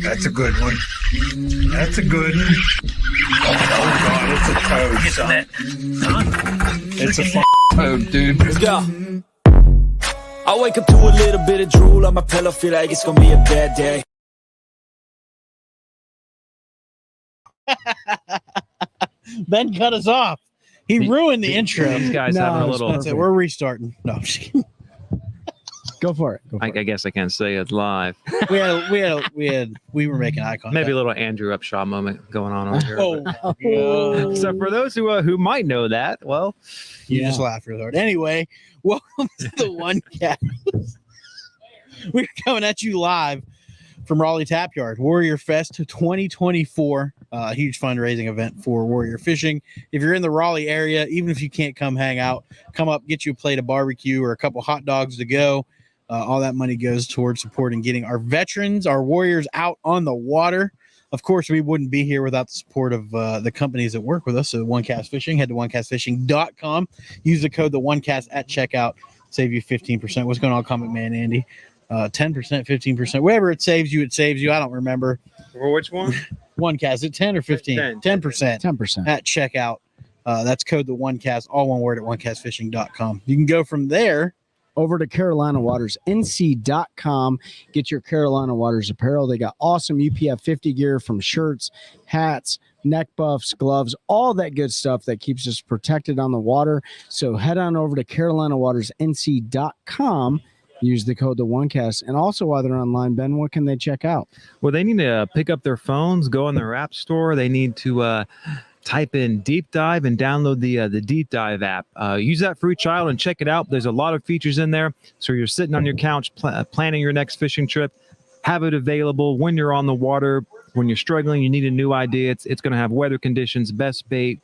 That's a good one. That's a good one. Oh, God, it's a toad, son. It's a toad, dude. Let's go. I wake up to a little bit of drool on my pillow, feel like it's gonna be a bad day. Ben cut us off. He ruined the intro. These guys having a little. That's it. We're restarting. No, I'm just kidding. Go for it. I guess I can't say it live. we were making eye contact. Maybe a little Andrew Upshaw moment going on over here. Oh, my God. So for those who might know that, well, You just laughed real hard. Anyway, welcome to the OneCast. We're coming at you live from Raleigh Tap Yard, Warrior Fest 2024. Huge fundraising event for Warrior Fishing. If you're in the Raleigh area, even if you can't come hang out, come up, get you a plate of barbecue or a couple hot dogs to go. All that money goes towards supporting getting our veterans, our warriors out on the water. Of course, we wouldn't be here without the support of the companies that work with us. So OneCast Fishing, head to OneCastFishing.com. Use the code OneCast at checkout. Save you 15%. What's going on, Comic Man Andy? 10%, 15%, whatever it saves you, I don't remember. for which one? OneCast, is it 10 or 15? 10%. 10%. At checkout. That's code the OneCast, all one word at OneCastFishing.com. You can go from there over to CarolinaWatersNC.com. Get your Carolina Waters apparel. They got awesome UPF 50 gear from shirts, hats, neck buffs, gloves, all that good stuff that keeps us protected on the water. So head on over to CarolinaWatersNC.com. Use the code the OneCast. And also while they're online, Ben, what can they check out? Well, they need to pick up their phones, go in their app store. They need to type in Deep Dive and download the Deep Dive app. Use that free trial and check it out. There's a lot of features in there. So you're sitting on your couch planning your next fishing trip. Have it available when you're on the water. When you're struggling, you need a new idea. It's going to have weather conditions, best bait,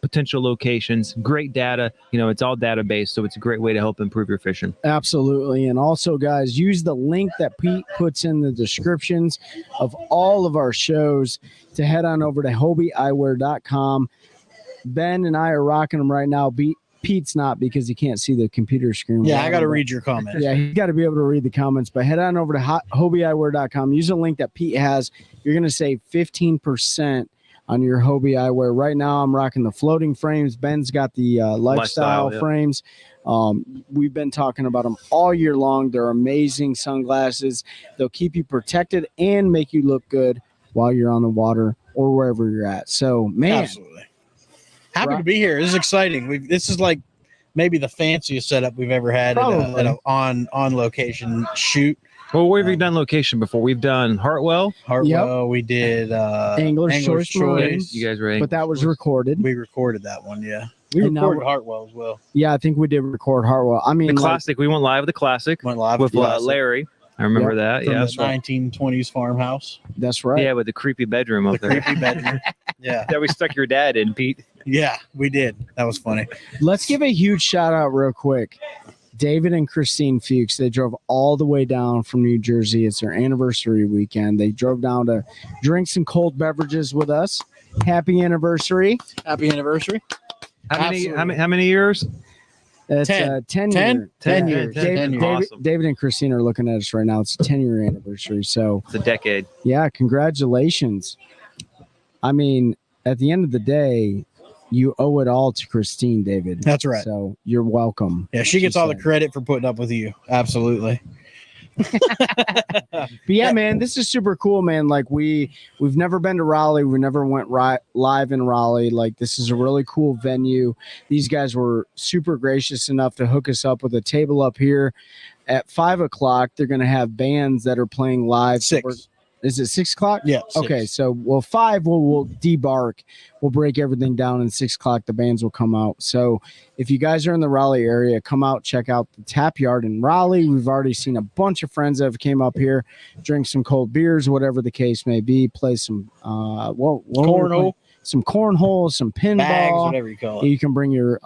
potential locations, great data. It's all database, so it's a great way to help improve your fishing. Absolutely. And also, guys, use the link that Pete puts in the descriptions of all of our shows to head on over to HobieEyewear.com. Ben and I are rocking them right now. Pete's not, because he can't see the computer screen. Yeah, I got to read your comments. Yeah, you got to be able to read the comments. But head on over to HobieEyewear.com. Use the link that Pete has. You're going to save 15% on your Hobie eyewear. Right now, I'm rocking the floating frames. Ben's got the lifestyle frames. We've been talking about them all year long. They're amazing sunglasses. They'll keep you protected and make you look good while you're on the water or wherever you're at. So, man. Absolutely. Happy to be here. This is exciting. This is like maybe the fanciest setup we've ever had at an on-location shoot. Well, where have you done location before? We've done Hartwell. Yep. We did Angler's Choice. You guys were but that was recorded. We recorded that one, yeah. We recorded Hartwell as well. Yeah, I think we did record Hartwell. I mean, the Classic. We went live at the Classic. Went live with Larry. I remember that. From yeah, the 1920s farmhouse. That's right. Yeah, with the creepy bedroom up there. Creepy bedroom. Yeah. That we stuck your dad in, Pete. Yeah, we did. That was funny. Let's give a huge shout out real quick. David and Christine Fuchs, they drove all the way down from New Jersey. It's their anniversary weekend. They drove down to drink some cold beverages with us. Happy anniversary. Happy anniversary. How many years? It's 10 years. 10 years. David and Christine are looking at us right now. It's a 10-year anniversary. So it's a decade. Yeah, congratulations. I mean, at the end of the day, you owe it all to Christine, David. That's right. So you're welcome. Yeah, she gets all the credit for putting up with you. Absolutely. But yeah, man, this is super cool, man. Like we've never been to Raleigh. We never went live in Raleigh. Like this is a really cool venue. These guys were super gracious enough to hook us up with a table up here at 5:00. They're going to have bands that are playing live. 6. Is it 6:00? Yeah. 6. Okay, so 5 we'll debark. We'll break everything down, and 6:00 the bands will come out. So if you guys are in the Raleigh area, come out, check out the Tap Yard in Raleigh. We've already seen a bunch of friends that have came up here, drink some cold beers, whatever the case may be, play some cornhole. Some cornhole, some pinball, bags, whatever you call it. You can bring your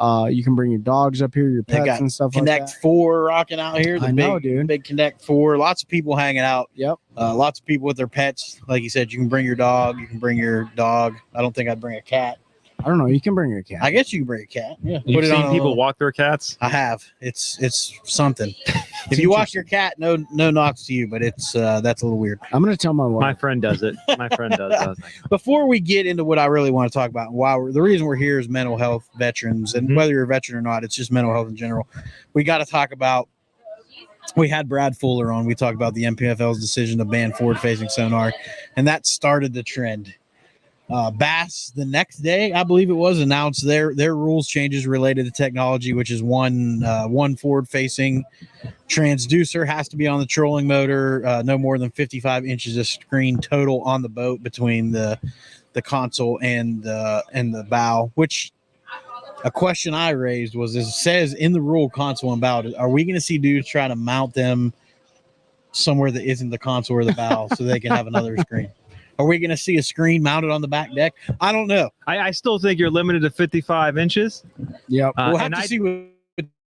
dogs up here, your pets and stuff like that. Connect 4 rocking out here. I know, dude. Big Connect 4. Lots of people hanging out. Yep. Lots of people with their pets. Like you said, you can bring your dog. You can bring your dog. I don't think I'd bring a cat. I don't know. You can bring your cat. I guess you can bring a cat. Yeah. You've seen people walk their cats? I have. It's something. If you walk your cat, no knocks to you, but it's that's a little weird. I'm gonna tell my wife. My friend does it. My friend does. Before we get into what I really want to talk about, the reason we're here is mental health veterans, and whether you're a veteran or not, it's just mental health in general. We got to talk about. We had Brad Fuller on. We talked about the MPFL's decision to ban forward-facing sonar, and that started the trend. Bass the next day, I believe it was, announced their rules changes related to technology, which is one forward-facing transducer has to be on the trolling motor, no more than 55 inches of screen total on the boat between the console and the bow. Which a question I raised was: it says in the rule console and bow, are we going to see dudes try to mount them somewhere that isn't the console or the bow so they can have another screen? Are we going to see a screen mounted on the back deck? I don't know. I still think you're limited to 55 inches. Yep. We'll have to see what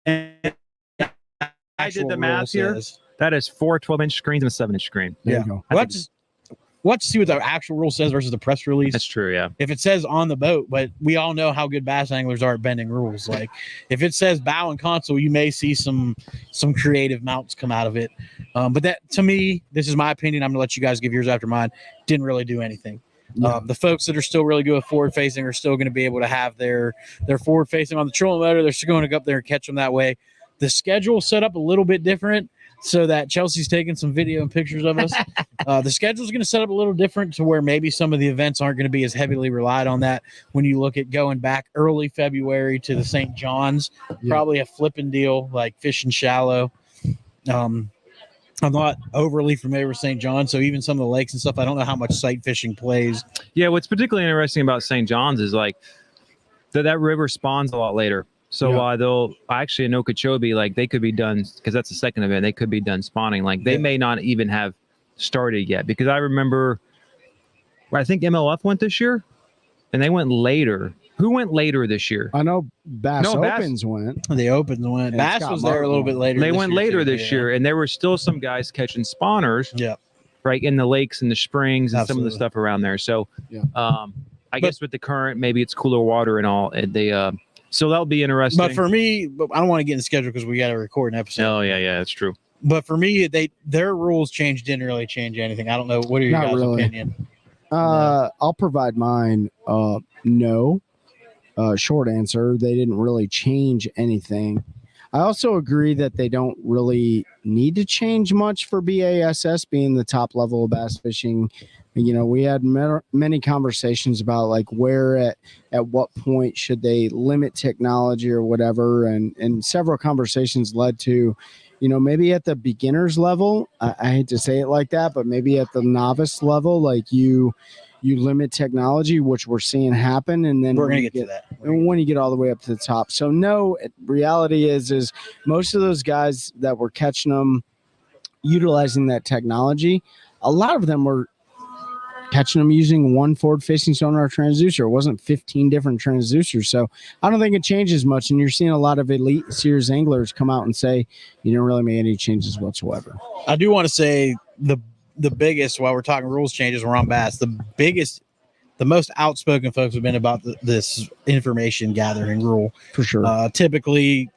I did the math here. Says. That is 4 12-inch screens and a 7-inch screen. There you go. Let's see what the actual rule says versus the press release. That's true, yeah. If it says on the boat, but we all know how good bass anglers are at bending rules. Like if it says bow and console, you may see some creative mounts come out of it. But that, to me, this is my opinion. I'm gonna let you guys give yours after mine. Didn't really do anything. Yeah. The folks that are still really good with forward facing are still going to be able to have their forward facing on the trolling motor. They're still going to go up there and catch them that way. The schedule set up a little bit different, so that Chelsea's taking some video and pictures of us. The schedule is going to set up a little different to where maybe some of the events aren't going to be as heavily relied on that. When you look at going back early February to the St. John's, probably a flipping deal like fishing shallow. I'm not overly familiar with St. John's, so even some of the lakes and stuff, I don't know how much sight fishing plays. Yeah, what's particularly interesting about St. John's is like that river spawns a lot later. So they'll actually in Okeechobee, like they could be done, because that's the second event, they could be done spawning. Like they may not even have started yet, because I remember, I think MLF went this year and they went later. Who went later this year? I know Bass Opens went. The Opens went. Bass was there a little bit later. They went later this year, and there were still some guys catching spawners. Yeah. Right in the lakes and the springs and some of the stuff around there. So, I guess with the current, maybe it's cooler water and all. And so that'll be interesting. But for me, I don't want to get in the schedule because we got to record an episode. Oh yeah, that's true. But for me, their rules didn't really change anything. I don't know. What are your guys' opinion? I'll provide mine. No. Short answer, they didn't really change anything. I also agree that they don't really need to change much for BASS being the top level of bass fishing. You know, we had many conversations about like where at what point should they limit technology or whatever, and several conversations led to, you know, maybe at the beginner's level, I hate to say it like that, but maybe at the novice level, like you limit technology, which we're seeing happen, and then we're going to get to that when you get all the way up to the top. So no, reality is most of those guys that were catching them utilizing that technology, a lot of them were catching them using one forward-facing sonar transducer. It wasn't 15 different transducers. So I don't think it changes much, and you're seeing a lot of elite Sears anglers come out and say you didn't really make any changes whatsoever. I do want to say the biggest, while we're talking rules changes, we're on bass, the most outspoken folks have been about this information gathering rule. For sure. Typically,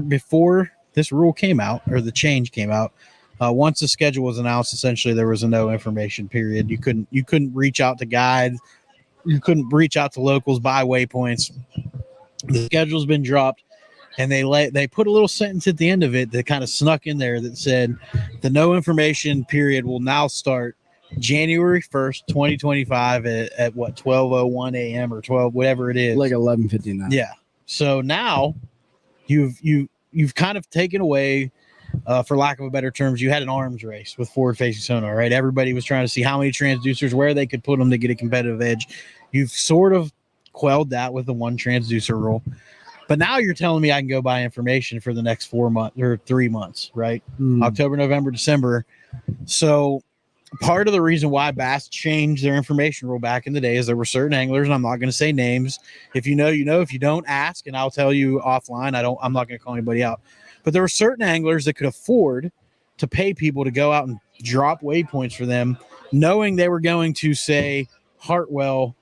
before this rule came out, or the change came out, once the schedule was announced, essentially there was a no information period. You couldn't reach out to guides. You couldn't reach out to locals, buy waypoints. The schedule's been dropped. And they put a little sentence at the end of it that kind of snuck in there that said the no information period will now start January 1st, 2025 at what, 12:01 a.m. or 12, whatever it is. Like 11:59. Yeah. So now you've kind of taken away, for lack of a better terms, you had an arms race with forward-facing sonar, right? Everybody was trying to see how many transducers, where they could put them to get a competitive edge. You've sort of quelled that with the one transducer rule. But now you're telling me I can go buy information for the next 4 months or 3 months, right? October, November, December. So part of the reason why Bass changed their information rule back in the day is there were certain anglers, and I'm not going to say names. If you know, you know. If you don't, ask, and I'll tell you offline. I'm not going to call anybody out. But there were certain anglers that could afford to pay people to go out and drop waypoints for them, knowing they were going to say Hartwell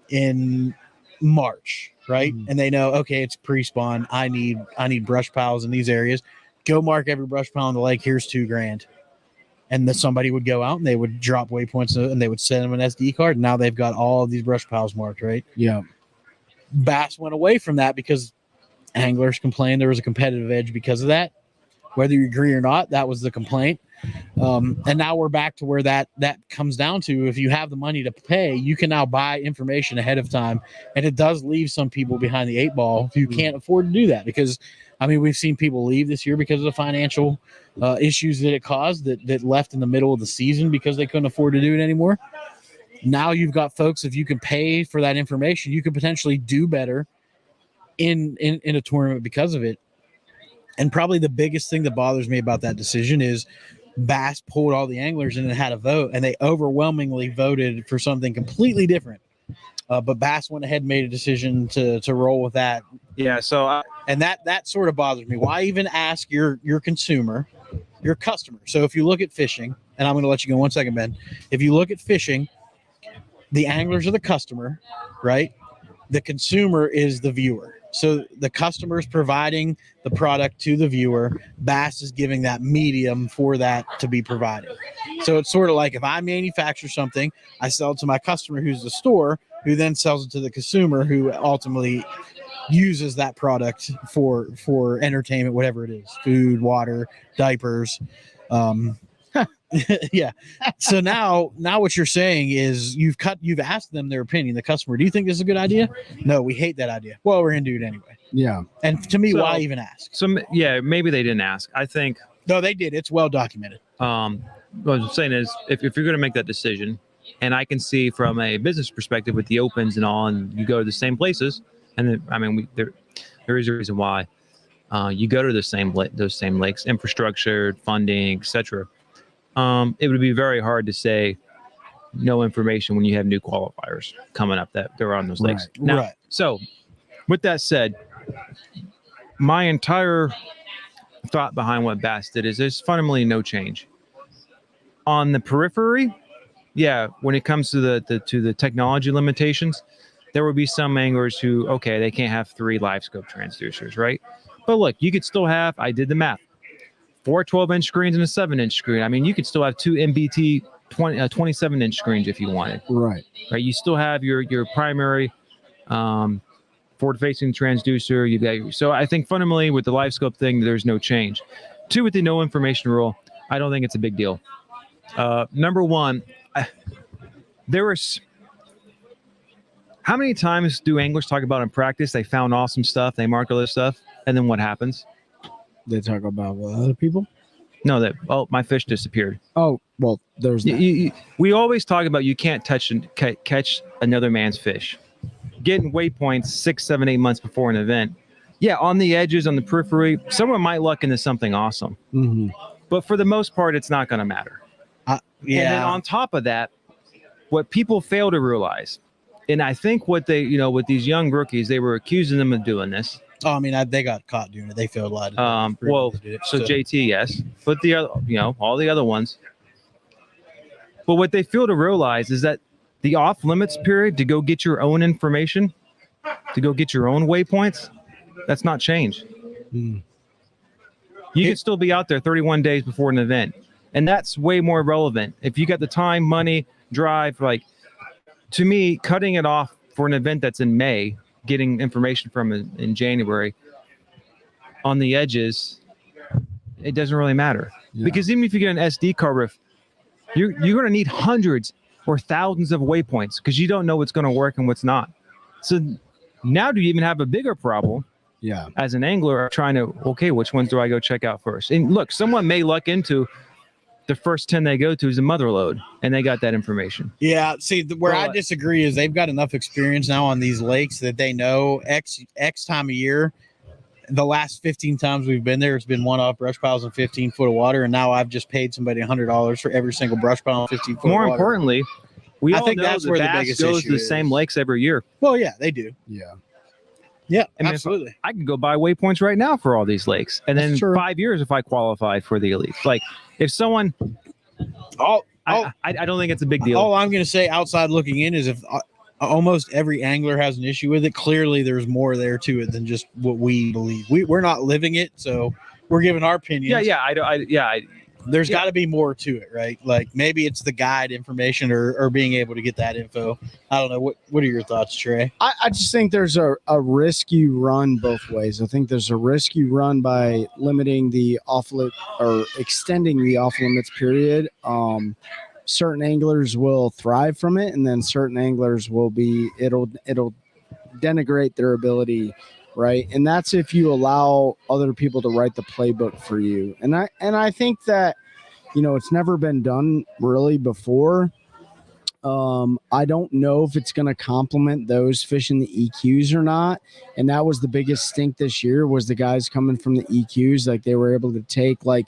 in March. Right. And they know, okay, it's pre-spawn. I need brush piles in these areas. go mark every brush pile on the lake. Here's $2,000. And then somebody would go out and they would drop waypoints and they would send them an SD card. And now they've got all of these brush piles marked, right? Yeah. Bass went away from that because anglers complained there was a competitive edge because of that. Whether you agree or not, that was the complaint. And now we're back to where that comes down to, if you have the money to pay, you can now buy information ahead of time. And it does leave some people behind the 8 ball who can't afford to do that, because I mean, we've seen people leave this year because of the financial issues that it caused, that left in the middle of the season because they couldn't afford to do it anymore. Now you've got folks, if you can pay for that information, you could potentially do better in a tournament because of it. And probably the biggest thing that bothers me about that decision is Bass pulled all the anglers and it had a vote, and they overwhelmingly voted for something completely different. But Bass went ahead and made a decision to roll with that. Yeah. So And that sort of bothers me. Why even ask your consumer, your customer? So if you look at fishing, and I'm going to let you go in 1 second, Ben. If you look at fishing, the anglers are the customer, right? The consumer is the viewer. So the customer is providing the product to the viewer. Bass is giving that medium for that to be provided. So it's sort of like, if I manufacture something, I sell it to my customer, who's the store, who then sells it to the consumer, who ultimately uses that product for entertainment, whatever it is, food, water, diapers. Yeah. So now what you're saying is you've asked them their opinion, the customer. Do you think this is a good idea? No, we hate that idea. Well, we're going to do it anyway. Yeah. And to me, So- why even ask? So yeah, maybe they didn't ask. I think No, they did. It's well documented. what I'm saying is, if you're going to make that decision, and I can see from a business perspective with the opens and all, and you go to the same places, and then, I mean, there is a reason why you go to those same lakes, infrastructure, funding, etc. It would be very hard to say no information when you have new qualifiers coming up that they're on those lakes. Right, Now, right. So, with that said, my entire thought behind what Bass did is there's fundamentally no change on the periphery. Yeah, when it comes to the technology limitations, there would be some anglers who, okay, they can't have 3 live scope transducers, right? But look, you could still have, I did the math, 4 12-inch screens and a 7-inch screen. I mean, you could still have 2 MBT 27-inch screens if you wanted. Right. Right? You still have your primary forward-facing transducer. So I think fundamentally with the live scope thing, there's no change. 2, with the no information rule, I don't think it's a big deal. Number 1, how many times do anglers talk about in practice they found awesome stuff, they mark all this stuff, and then what happens? They talk about other people. No, my fish disappeared. Oh, well, there's that. We always talk about you can't catch another man's fish. Getting waypoints 6, 7, 8 months before an event. Yeah, on the edges, on the periphery, someone might luck into something awesome. Mm-hmm. But for the most part, it's not going to matter. Yeah. And then on top of that, what people fail to realize, and I think what they, with these young rookies, they were accusing them of doing this. Oh, I mean, they got caught doing it. They failed a lot. So JT, yes, but the other, all the other ones. But what they fail to realize is that the off limits period to go get your own information, to go get your own waypoints, that's not changed. Mm. You can still be out there 31 days before an event, and that's way more relevant. If you got the time, money, drive, to me, cutting it off for an event that's in May, getting information from in January on the edges, it doesn't really matter. Yeah. Because even if you get an SD card riff, you're going to need hundreds or thousands of waypoints because you don't know what's going to work and what's not. So now do you even have a bigger problem? Yeah. As an angler, trying to, okay, which ones do I go check out first? And look, someone may luck into the first 10 they go to is a mother load, and they got that information. Yeah, see, where I disagree is they've got enough experience now on these lakes that they know X time of year. The last 15 times we've been there, it's been one-off brush piles and 15 foot of water, and now I've just paid somebody $100 for every single brush pile and 15 foot More of water. importantly, I think that's know where the the bass biggest goes issue to the is. same lakes every year. Well, yeah, they do. Yeah. Yeah, I mean, absolutely. I can go buy waypoints right now for all these lakes, and then That's true. 5 years if I qualify for the elite. Like, if someone, I don't think it's a big deal. All I'm going to say outside looking in is if almost every angler has an issue with it, clearly there's more there to it than just what we believe. We're not living it, so we're giving our opinions. There's got to be more to it, right? Like maybe it's the guide information or being able to get that info. I don't know. What are your thoughts, Trey? I just think there's a risk you run both ways. I think there's a risk you run by limiting the off limit or extending the off limits period. Certain anglers will thrive from it, and then certain anglers will be it'll denigrate their ability, right? And that's if you allow other people to write the playbook for you. And I think that, it's never been done really before. I don't know if it's going to complement those fishing the EQs or not. And that was the biggest stink this year, was the guys coming from the EQs. Like they were able to take like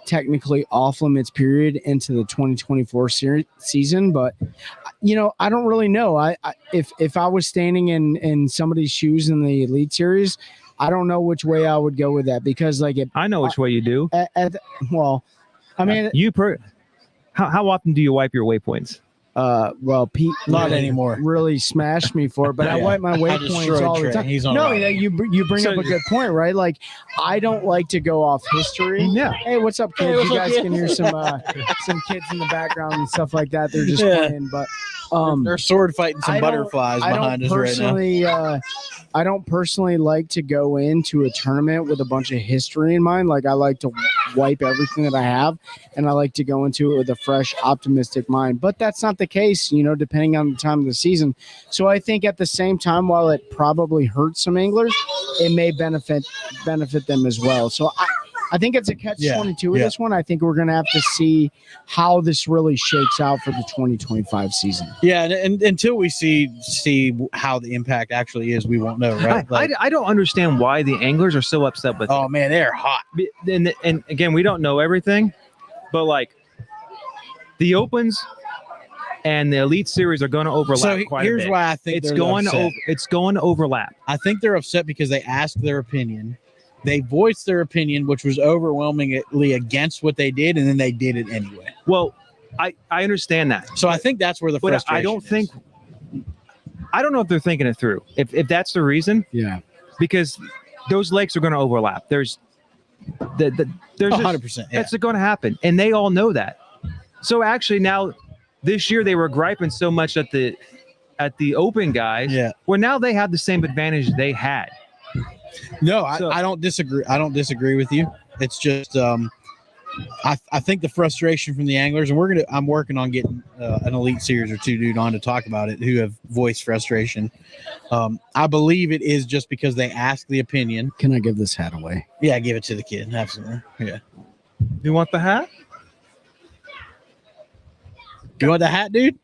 technically off limits period into the 2024 season. But, I don't really know. If I was standing in somebody's shoes in the Elite Series, I don't know which way I would go with that, because I know which way you do. How often do you wipe your waypoints? Pete not anymore. Really smashed me for it, but I wipe my waypoints all the time. You bring up a good point, right? Like I don't like to go off history. Yeah. Hey, what's up, kids? You guys can hear some kids in the background and stuff like that. They're just playing, but they're sword fighting some butterflies behind us right now. I don't personally like to go into a tournament with a bunch of history in mind. Like I like to wipe everything that I have, and I like to go into it with a fresh, optimistic mind. But that's not the case, depending on the time of the season. So I think at the same time, while it probably hurts some anglers, it may benefit them as well. So I think it's a catch-22 with this one. I think we're going to have to see how this really shakes out for the 2025 season. Yeah, and until we see how the impact actually is, we won't know, right? I don't understand why the anglers are so upset with it. Oh, man, they're hot. And again, we don't know everything, but like the Opens and the Elite Series are going to overlap quite a bit. Here's why I think it's going to overlap. I think they're upset because they asked their opinion. They voiced their opinion, which was overwhelmingly against what they did, and then they did it anyway. Well, I understand that. So I think that's where the frustration is. I don't know if they're thinking it through. If that's the reason, because those lakes are going to overlap. There's 100%. That's going to happen, and they all know that. So actually, now this year they were griping so much at the Open guys. Yeah. Well, now they have the same advantage they had. No, I don't disagree. I don't disagree with you. It's just I think the frustration from the anglers, and I'm working on getting an Elite Series or two dude on to talk about it who have voiced frustration. I believe it is just because they asked the opinion. Can I give this hat away? Yeah, give it to the kid. Absolutely. Yeah. You want the hat? You want the hat, dude?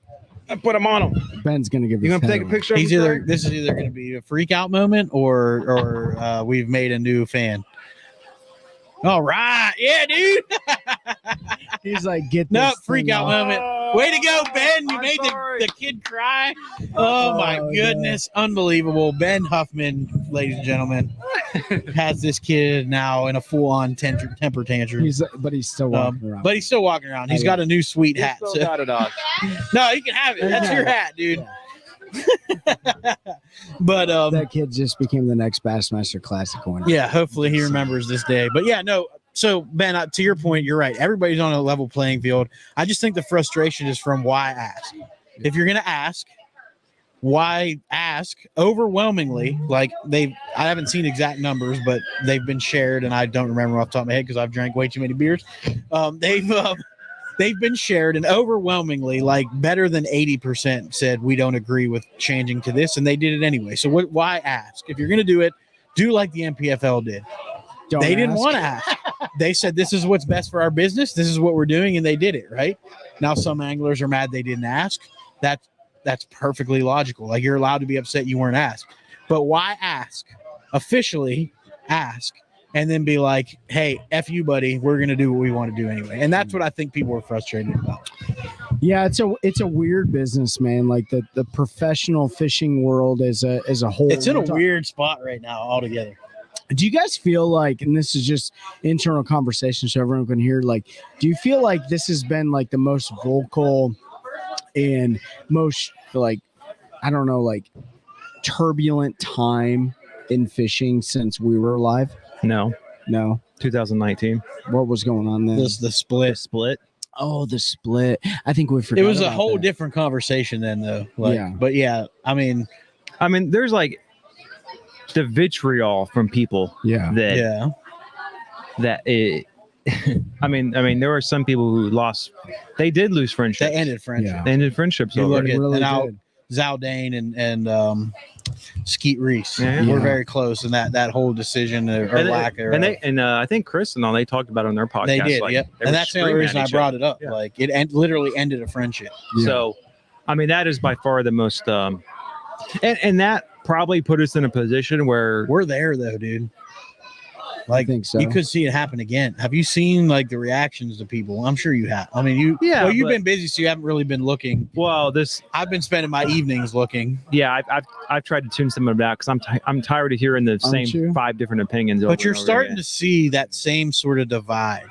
I put them on him. Ben's gonna give. You gonna take a picture? This is either gonna be a freak out moment or we've made a new fan. All right, yeah, dude. He's like, get this freak out moment. Way to go, Ben! You made the kid cry. Oh my goodness, unbelievable! Ben Huffman, ladies and gentlemen, has this kid now in a full-on temper tantrum. But he's still walking around. But he's still walking around. He's got a new sweet hat. Still got it on. No, you can have it. That's your hat, dude. Yeah. But that kid just became the next Bassmaster Classic winner. Yeah, hopefully he remembers this day. But yeah, no. So Ben, to your point, you're right. Everybody's on a level playing field. I just think the frustration is from why ask. If you're gonna ask, why ask? Overwhelmingly, like I haven't seen exact numbers, but they've been shared, and I don't remember off the top of my head because I've drank way too many beers. They've been shared, and overwhelmingly, like better than 80% said we don't agree with changing to this, and they did it anyway. So why ask? If you're going to do it, do like the MPFL did. They didn't want to ask. They said this is what's best for our business. This is what we're doing, and they did it, right? Now some anglers are mad they didn't ask. That's perfectly logical. Like you're allowed to be upset you weren't asked. But why ask? Officially ask. And then be like, hey, F you, buddy. We're going to do what we want to do anyway. And that's what I think people are frustrated about. Yeah, it's a weird business, man. Like the professional fishing world as a whole. It's in a weird spot right now altogether. Do you guys feel like, and this is just internal conversation so everyone can hear, like, do you feel like this has been like the most vocal and most like, I don't know, like turbulent time in fishing since we were alive? No. 2019. What was going on then? the split. Split. Oh, the split. I think we forgot. It was a about whole that. different conversation then, though. Like, Yeah. But yeah, I mean, There's like the vitriol from people Yeah. that yeah. that it, there were some people who did lose friendships. They ended friendship. Yeah. They ended friendships You look already. at really and now did. Zaldane and Skeet Reese Yeah. were Yeah. very close in that whole decision or And lack they, of. and I think Chris and all, they talked about it on their podcast. They did, like, yep. they And were that's the only screaming reason at I each brought other. it up. Yeah. Like literally ended a friendship. Yeah. So, that is by far the most, and that probably put us in a position where We're there though, dude. I Like think so. you could see it happen again. Have you seen like the reactions to people? I'm sure you have. I mean, you've but- been busy, so you haven't really been looking. this, I've been spending my evenings looking. yeah, I've tried to tune some of it out because I'm tired of hearing the same you? 5 different opinions. But you're starting to see that same sort of divide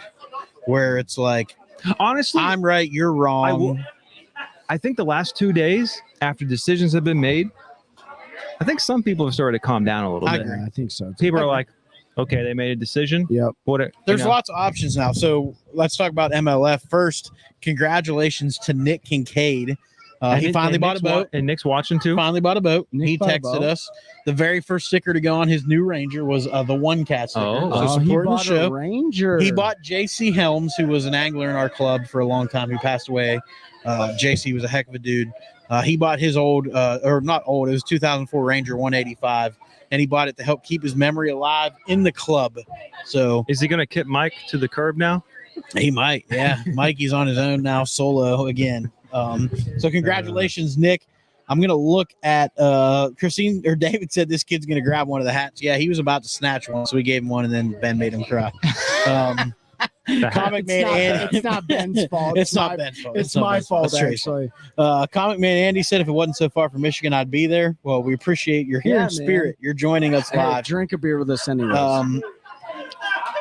where it's like, honestly, I'm right, you're wrong. I think the last 2 days after decisions have been made, I think some people have started to calm down a little I bit. agree. Yeah, I think so. Too. People are like, okay, they made a decision. Yep. There's lots of options now. So let's talk about MLF first. Congratulations to Nick Kincaid. He finally bought a boat. And Nick's watching too. Finally bought a boat. Nick He bought a texted boat. us. The very first sticker to go on his new Ranger was the OneCast sticker. Oh. So he supporting the bought show. a Ranger. He bought JC Helms, who was an angler in our club for a long time, who passed away. JC was a heck of a dude. He bought his old, or not old, it was 2004 Ranger 185, and he bought it to help keep his memory alive in the club. So Is he going to kick Mike to the curb now? he might, yeah. Mikey's on his own now, solo again. So congratulations, Nick. I'm gonna look at Christine or David said this kid's gonna grab one of the hats. Yeah, he was about to snatch one, so we gave him one, and then Ben made him cry. Comic Man Andy. It's not Ben's fault. It's not Ben's fault. It's not my Ben's fault, That's Trey's fault. actually. Comic Man Andy said if it wasn't so far from Michigan, I'd be there. Well, we appreciate you're here Yeah, in spirit. You're joining us Hey, live. drink a beer with us anyways.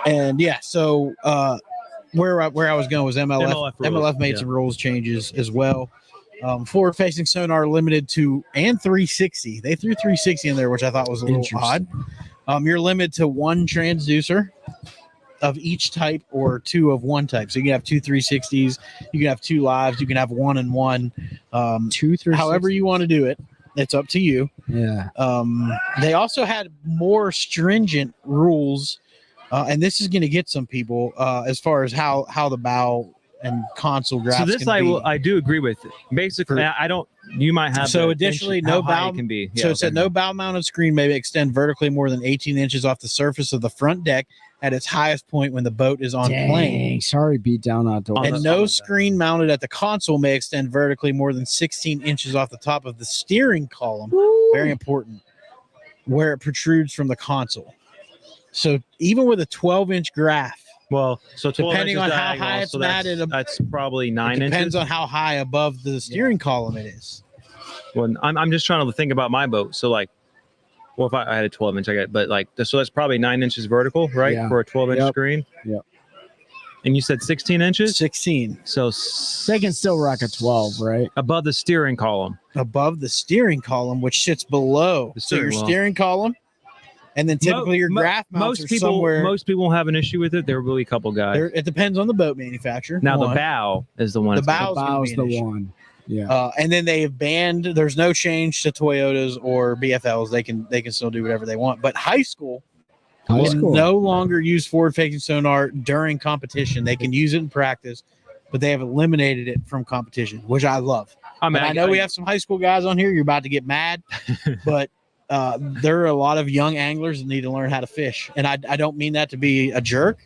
And yeah, so where I was going was MLF. MLF rules, MLF made yeah. some rules changes as well. Forward-facing sonar limited to and 360. They threw 360 in there, which I thought was a little odd. You're limited to one transducer of each type or two of one type. So you can have two 360s, you can have two lives, you can have one and one. 2 3 However you want to do it, it's up to you. Yeah. They also had more stringent rules, and this is going to get some people as far as how the bow and console graphs. So this I do agree with. Basically, I don't. You might have. So the additionally, inch- no how high bow it can be. so Yeah, it said okay. no bow-mounted screen may extend vertically more than 18 inches off the surface of the front deck at its highest point when the boat is on plane. Dang, sorry, beat down outdoors. And no screen mounted at the console may extend vertically more than 16 inches off the top of the steering column. Very important. Where it protrudes from the console. So even with a 12-inch graph, Well, so 12 depending inches on how diagonal, high it's so that's, matted, that's probably 9 it depends inches. on how high above the steering column it is. Well, I'm just trying to think about my boat. So like, well, if I had a 12 inch, I get, but like, so that's probably 9 inches vertical, right, Yeah. for a 12 inch Yep. screen. Yep. And you said 16 inches, 16 so They can still rock a 12, right? above the steering column. above the steering column, which sits below The so your steering wheel. steering column, and then typically your graph mounts are somewhere. Most people won't have an issue with it. There will be a couple guys. It depends on the boat manufacturer. Now one. the bow is the one. The that's bow- gonna- Bow's Bow's gonna the be an issue. one. Yeah. And then they have banned. There's no change to Toyotas or BFLs. They can still do whatever they want. But high school High can school. no longer use forward-facing sonar during competition. They can use it in practice, but they have eliminated it from competition, which I love. I mean, And I know we have some high school guys on here. You're about to get mad, but there are a lot of young anglers that need to learn how to fish. And I don't mean that to be a jerk.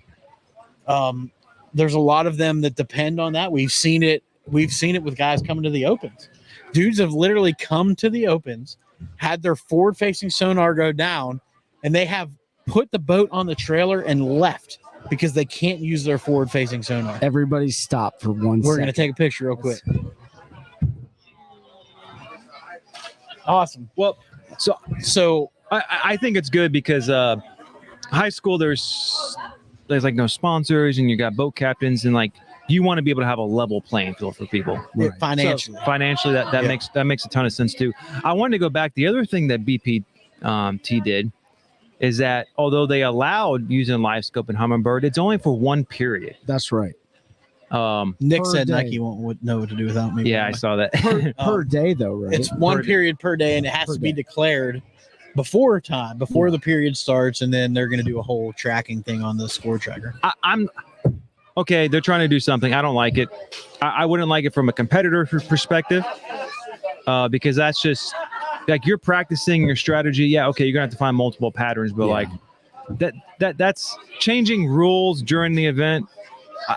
There's a lot of them that depend on that. We've seen it with guys coming to the opens. Dudes have literally come to the opens, had their forward-facing sonar go down, and they have put the boat on the trailer and left because they can't use their forward-facing sonar. Everybody stop for 1 We're going to second. take a picture real quick. Awesome. Well, So I think it's good because high school there's like no sponsors and you got boat captains and like you want to be able to have a level playing field for people. Right. financially, So financially, that Yeah. makes a ton of sense too. I wanted to go back. The other thing that BP T did is that although they allowed using live scope and Humminbird, it's only for one period. That's right. Nick Per said day. Nike won't know what to do without me. Yeah, I saw that. Per day, though, right? It's one Per day. period per day, and it has Per to be day. declared before the period starts, and then they're going to do a whole tracking thing on the score tracker. I'm okay. They're trying to do something. I don't like it. I wouldn't like it from a competitor perspective, because that's just like you're practicing your strategy. Yeah, okay, you're gonna have to find multiple patterns, but like that's changing rules during the event.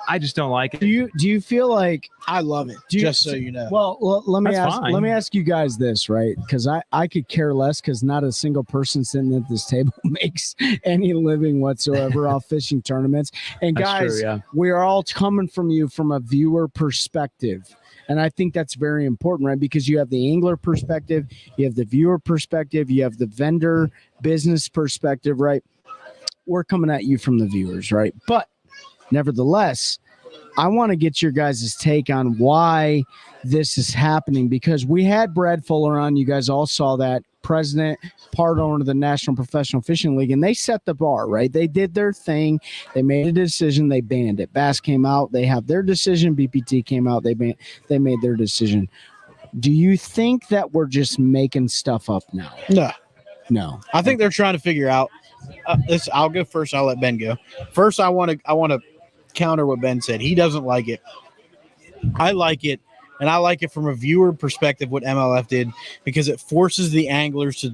I just don't like it. Do you feel like I love it. Just so you know. Well, let me That's ask. fine. Let me ask you guys this, right? Because I could care less, because not a single person sitting at this table makes any living whatsoever off fishing tournaments. And That's guys, true, yeah. we are all coming from you from a viewer perspective. And I think that's very important, right? Because you have the angler perspective, you have the viewer perspective, you have the vendor business perspective, right? We're coming at you from the viewers, right? But nevertheless, I want to get your guys' take on why this is happening, because we had Brad Fuller on. You guys all saw that. President, part owner of the National Professional Fishing League, and they set the bar, right? They did their thing. They made a decision. They banned it. Bass came out. They have their decision. BPT came out. They made their decision. Do you think that we're just making stuff up now? No. I think they're trying to figure out this. I'll go first. I'll let Ben go first. I want to counter what Ben said. He doesn't like it. I like it, and I like it from a viewer perspective. What MLF did, because it forces the anglers to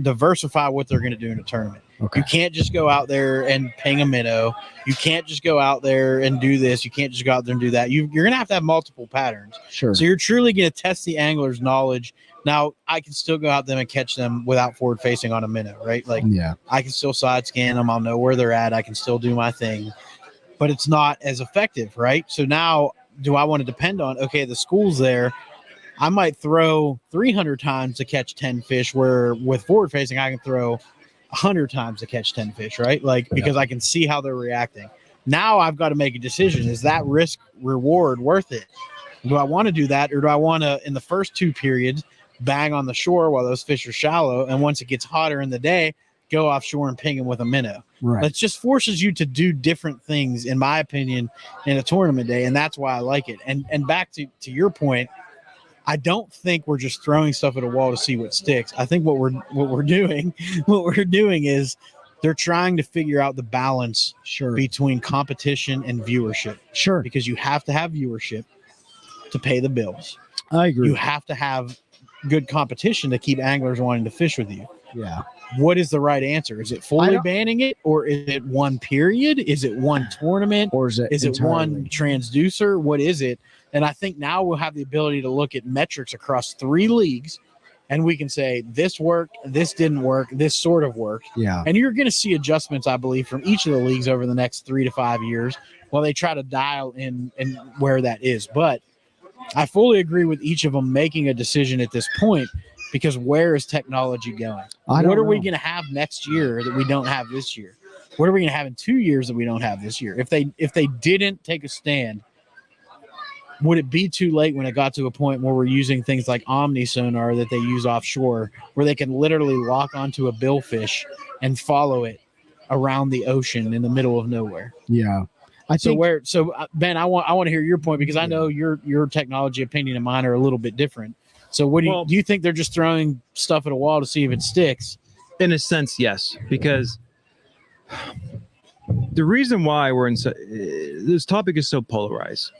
diversify what they're going to do in a tournament. Okay. You can't just go out there and ping a minnow. You can't just go out there and do this. You can't just go out there and do that. You're going to have multiple patterns. Sure. So you're truly going to test the angler's knowledge. Now, I can still go out there and catch them without forward facing on a minnow, right? Like, Yeah. I can still side scan them. I'll know where they're at. I can still do my thing, but it's not as effective, right? So now, do I want to depend on, okay, the school's there. I might throw 300 times to catch 10 fish, where with forward facing, I can throw 100 times to catch 10 fish, right? Like, because I can see how they're reacting. Now I've got to make a decision. Is that risk reward worth it? Do I want to do that? Or do I want to, in the first two periods, bang on the shore while those fish are shallow, and once it gets hotter in the day, go offshore and ping them with a minnow? Right. It just forces you to do different things, in my opinion, in a tournament day, and that's why I like it. And back to your point, I don't think we're just throwing stuff at a wall to see what sticks. I think what we're doing is they're trying to figure out the balance between competition and viewership. Sure. Because you have to have viewership to pay the bills. I agree. You have to have good competition to keep anglers wanting to fish with you. Yeah. What is the right answer? Is it fully banning it, or is it one period? Is it one tournament, Or is it one transducer? What is it? And I think now we'll have the ability to look at metrics across 3 leagues, and we can say this worked, this didn't work, this sort of worked. Yeah. And you're going to see adjustments, I believe, from each of the leagues over the next 3 to 5 years while they try to dial in and where that is. But I fully agree with each of them making a decision at this point, because where is technology going? What are we going to have next year that we don't have this year? What are we going to have in 2 years that we don't have this year? If they didn't take a stand, would it be too late when it got to a point where we're using things like Omni sonar that they use offshore, where they can literally lock onto a billfish and follow it around the ocean in the middle of nowhere? Yeah. Ben, I want to hear your point, because I know your technology opinion and mine are a little bit different. So do you think they're just throwing stuff at a wall to see if it sticks? In a sense, yes, because the reason why we're in this topic is so polarized,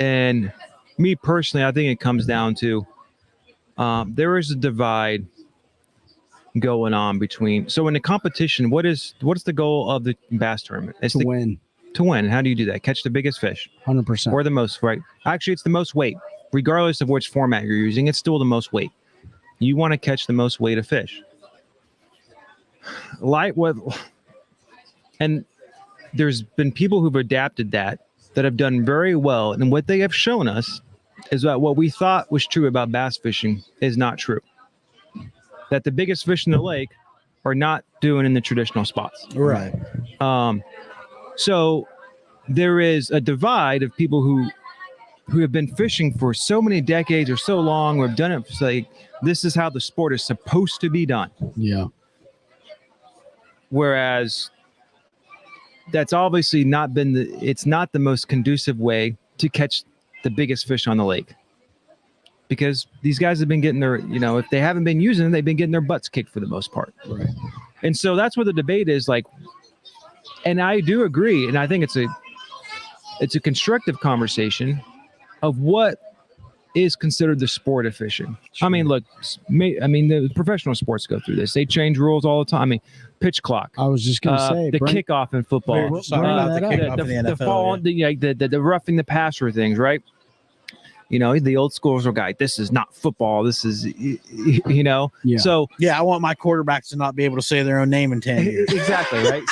and me personally, I think it comes down to there is a divide going on between. So in the competition, what is the goal of the bass tournament? It's To win. To win. And how do you do that? Catch the biggest fish. 100%. Or the most, right? Actually, it's the most weight. Regardless of which format you're using, it's still the most weight. You want to catch the most weight of fish. And there's been people who've adapted that have done very well. And what they have shown us is that what we thought was true about bass fishing is not true. That the biggest fish in the lake are not doing in the traditional spots. Right. So there is a divide of people who have been fishing for so many decades or so long, who have done it. Like, this is how the sport is supposed to be done. Yeah. Whereas that's obviously not been it's not the most conducive way to catch the biggest fish on the lake. Because these guys have been getting their, if they haven't been using them, they've been getting their butts kicked for the most part. Right. And so that's where the debate is like, and I do agree. And I think it's a constructive conversation of what is considered the sport of fishing. Sure. I mean, look, the professional sports go through this. They change rules all the time. I mean, pitch clock. I was just going to say the kickoff in football. We're talking about the kickoff in the NFL. The roughing the passer things, right? The old schools are guy. This is not football. This is, Yeah. So I want my quarterbacks to not be able to say their own name in 10 years. Exactly, right?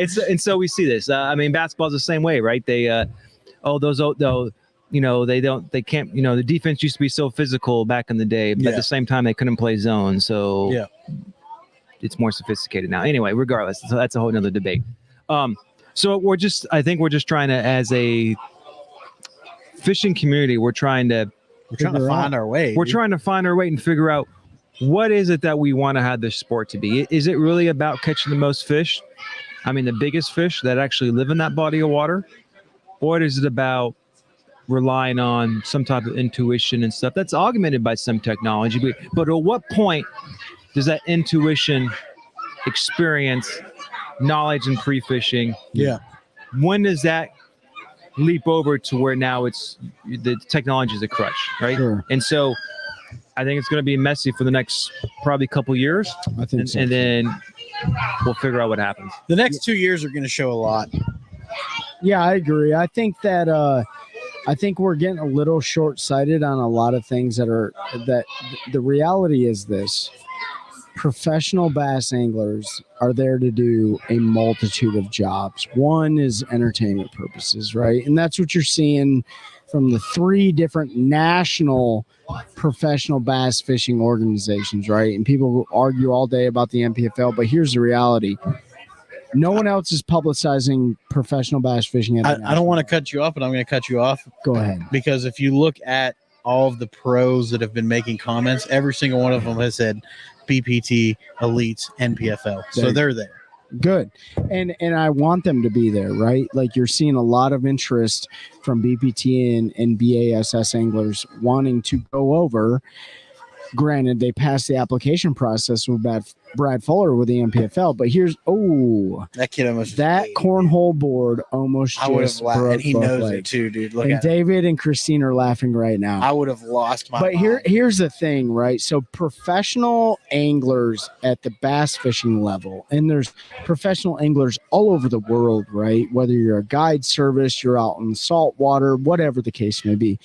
So and so we see this. Basketball's the same way, right? They they can't. The defense used to be so physical back in the day, but at the same time they couldn't play zone. So it's more sophisticated now. Anyway, regardless, so that's a whole nother debate. So I think we're just trying to, as a fishing community, we're trying to find our way. We're trying to find our way and figure out what is it that we want to have this sport to be. Is it really about catching the most fish? The biggest fish that actually live in that body of water? Or is it about relying on some type of intuition and stuff that's augmented by some technology? But at what point does that intuition, experience, knowledge in pre-fishing, when does that leap over to where now it's the technology is a crutch, right? Sure. And so I think it's going to be messy for the next probably couple years. I think so. And then we'll figure out what happens. The next 2 years are going to show a lot. Yeah, I agree. I think that I think we're getting a little short-sighted on a lot of things that the reality is this. Professional bass anglers are there to do a multitude of jobs. One is entertainment purposes, right? And that's what you're seeing from the 3 different national professional bass fishing organizations, right? And people will argue all day about the MPFL, but here's the reality. No one else is publicizing professional bass fishing. I don't want to cut you off, but I'm going to cut you off. Go ahead. Because if you look at all of the pros that have been making comments, every single one of them has said BPT, Elites, NPFL. So they're there. Good. And I want them to be there, right? Like you're seeing a lot of interest from BPT and BASS anglers wanting to go over. Granted, they passed the application process with Brad Fuller with the MPFL, but here's that kid almost cornhole board almost I would have just laughed, broke and he both knows legs. it too, dude. Look and at David and Christine are laughing right now. I would have lost my mind. Here's the thing, right? So professional anglers at the bass fishing level, and there's professional anglers all over the world, right? Whether you're a guide service, you're out in salt water, whatever the case may be.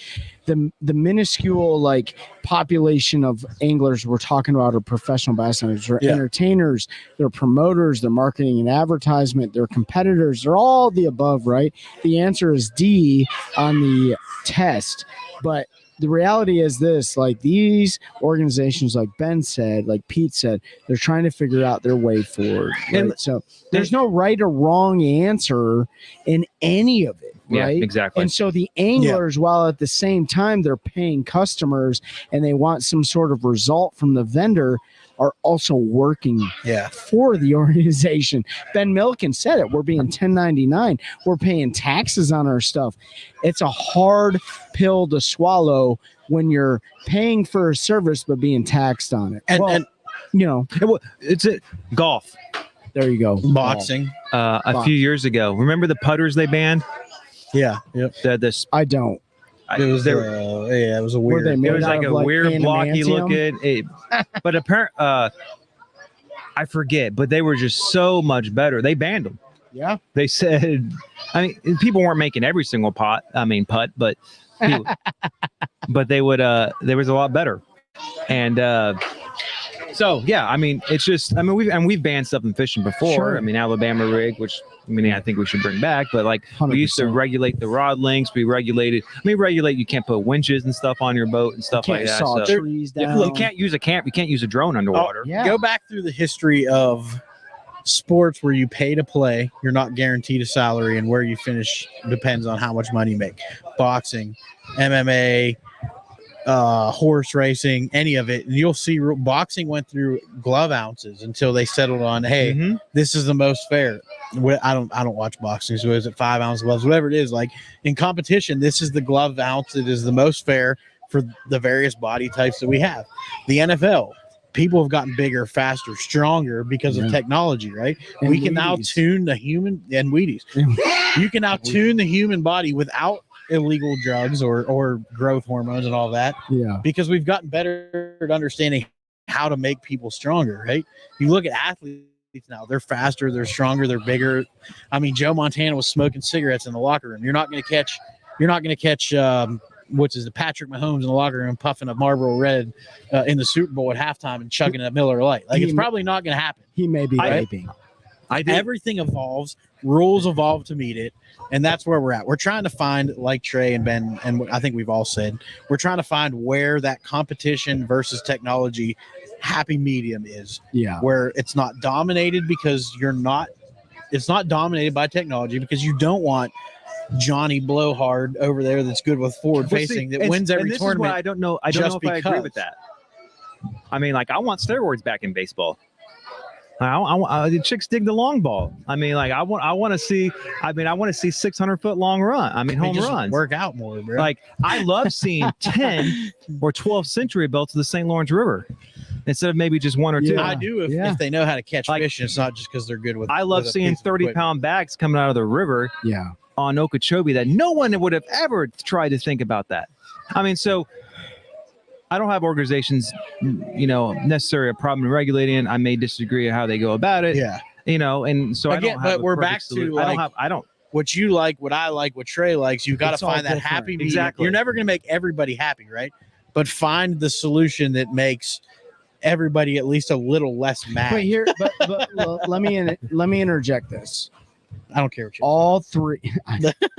The minuscule population of anglers we're talking about are professional bass anglers. They're entertainers, they're promoters, they're marketing and advertisement, they're competitors, they're all the above, right? The answer is D on the test. But the reality is this, these organizations, like Ben said, like Pete said, they're trying to figure out their way forward. Right? And so there's no right or wrong answer in any of it. Right. Yeah, exactly. And so the anglers, while at the same time they're paying customers and they want some sort of result from the vendor, are also working for the organization. Ben Milliken said it. We're being 1099. We're paying taxes on our stuff. It's a hard pill to swallow when you're paying for a service but being taxed on it. And it's golf. There you go. Boxing. A few years ago, remember the putters they banned? Yeah. Yep. I don't. It was it was a weird. It was like a weird blocky looking. But apparently, I forget. But they were just so much better. They banned them. Yeah. They said, people weren't making every single putt, but but they would. There was a lot better, and. So yeah, it's just we've banned stuff in fishing before. Sure. Alabama rig, which I think we should bring back. But 100%. We used to regulate the rod lengths. We regulate you can't put winches and stuff on your boat and stuff like that. Saw trees down. You can't use a drone underwater. Go back through the history of sports where you pay to play, you're not guaranteed a salary, and where you finish depends on how much money you make. Boxing, MMA. horse racing, any of it. And you'll see boxing went through glove ounces until they settled on, hey, this is the most fair. I don't watch boxing. So is it 5 ounce gloves, whatever it is? Like in competition, this is the glove ounce that is the most fair for the various body types that we have. The NFL, people have gotten bigger, faster, stronger because of technology, right? And we can now tune the human and Wheaties. You can now tune the human body without illegal drugs or growth hormones and all that. Yeah. Because we've gotten better at understanding how to make people stronger, right? You look at athletes now, they're faster, they're stronger, they're bigger. I mean, Joe Montana was smoking cigarettes in the locker room. You're not going to catch Patrick Mahomes in the locker room puffing a Marlboro Red in the Super Bowl at halftime and chugging a Miller Lite. Like, it's probably not going to happen. He may be vaping. Everything evolves, rules evolve to meet it, and that's where we're at. We're trying to find, like Trey and Ben, and I think we've all said, we're trying to find where that competition versus technology happy medium is. Yeah, where it's not dominated because it's not dominated by technology, because you don't want Johnny Blowhard over there that's good with forward facing that wins every tournament. I don't know if I agree with that. I mean, like, I want steroids back in baseball. The chicks dig the long ball. I mean, like, I want to see 600-foot long run. I mean, home runs. Work out more, bro. Like, I love seeing 10 or 12 century belts of the St. Lawrence River instead of maybe just one or two. I do if they know how to catch fish. And it's not just because they're good with. I love seeing 30-pound bags coming out of the river. Yeah. On Okeechobee that no one would have ever tried to think about that. I mean, so I don't have organizations, necessarily a problem in regulating. I may disagree on how they go about it. Yeah. And so again, I don't have but we're back to what you like, what I like, what Trey likes. You've got to find that happy medium. Exactly. You're never going to make everybody happy, right? But find the solution that makes everybody at least a little less mad. But let me interject this. I don't care what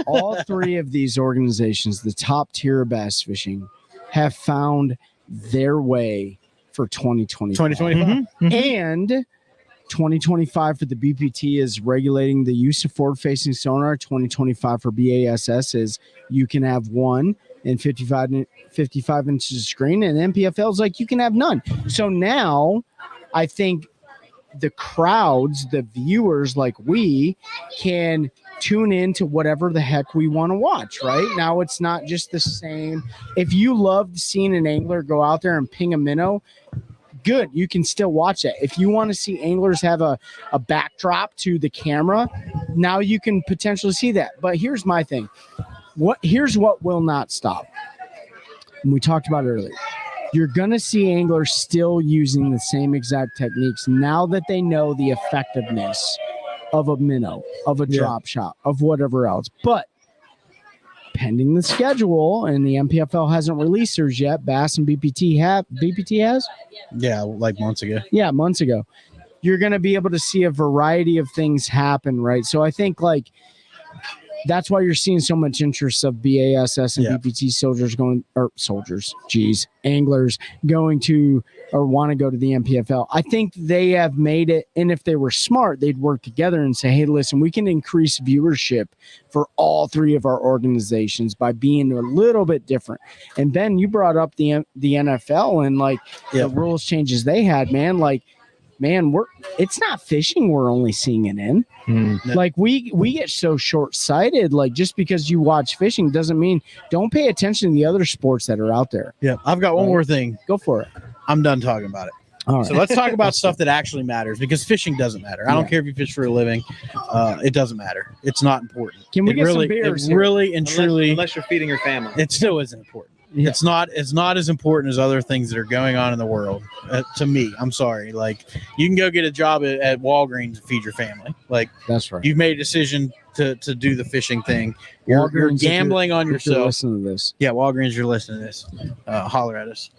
all three of these organizations, the top tier of bass fishing, have found their way for 2025. And 2025 for the BPT is regulating the use of forward-facing sonar. 2025 for BASS is you can have one and 55 inches of screen, and MPFL is like you can have none. So now I think the crowds, the viewers like we, can tune in to whatever the heck we want to watch. Right now, it's not just the same. If you loved seeing an angler go out there and ping a minnow, good, you can still watch it. If you want to see anglers have a backdrop to the camera, now you can potentially see that. But here's my thing. Here's what will not stop. And we talked about it earlier. You're going to see anglers still using the same exact techniques now that they know the effectiveness of a minnow, of a drop shot, of whatever else. But pending the schedule, and the MPFL hasn't released theirs yet, Bass and BPT has? Yeah, like months ago. Yeah, months ago. You're going to be able to see a variety of things happen, right? So I think, like, that's why you're seeing so much interest of BASS and BPT anglers going to or want to go to the MPFL. I think they have made it, and if they were smart, they'd work together and say, hey, listen, we can increase viewership for all three of our organizations by being a little bit different. And Ben, you brought up the NFL and the rules changes they had, man. It's not fishing we're only seeing it in. Like we get so short-sighted. Like, just because you watch fishing doesn't mean don't pay attention to the other sports that are out there. Yeah, I've got one more thing. Go for it. I'm done talking about it. All right. So let's talk about stuff that actually matters, because fishing doesn't matter. I don't care if you fish for a living. It doesn't matter. It's not important. Can we get some beers? Really and truly, unless you're feeding your family, it still isn't important. Yeah. It's not as important as other things that are going on in the world. To me, I'm sorry. Like, you can go get a job at Walgreens and feed your family. Like, that's right. You've made a decision to do the fishing thing. You're gambling on yourself. Listen to this. Yeah, Walgreens, you're listening to this. Holler at us.